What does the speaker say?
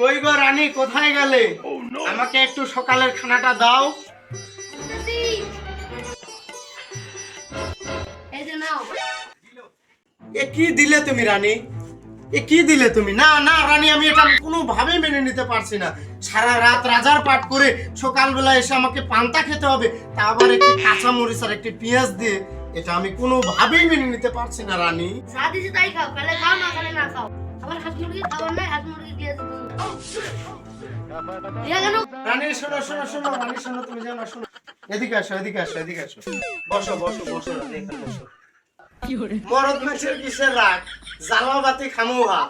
কই গো রানী, কোথায় গেলে? আমাকে একটু সকালের খানাটা দাও। এই যে নাও। এ কি দিলে তুমি রানী? এ কি দিলে তুমি? না না রানী, আমি এটা কোনোভাবেই মেনে নিতে পারছি না। সারা রাত রাজার পাঠ করে সকালবেলা এসে আমাকে পান্তা খেতে হবে, তা আবার একটি কাঁচা মরিচ আর একটি পেঁয়াজ দিয়ে। এটা আমি কোনোভাবেই মেনে নিতে পারছি না রানী। যা দিছি তাই খাও, কালে খাও না খালে না খাও। আমার হাঁস মুরগি খাবার নাই, হাঁস মুরগি দিয়ে দিতে। দিয়া কেন? রানী শোনো শোনো শোনো, রানী শোনো, তুমি যাও না, শোনো। এদিকে আসো, এদিকে আসো, এদিকে আসো। বসো বসো বসো রানী, এখানে বসো। মরদ মাছের কিসের রাগ, জ্বালা বাতি খামুহা।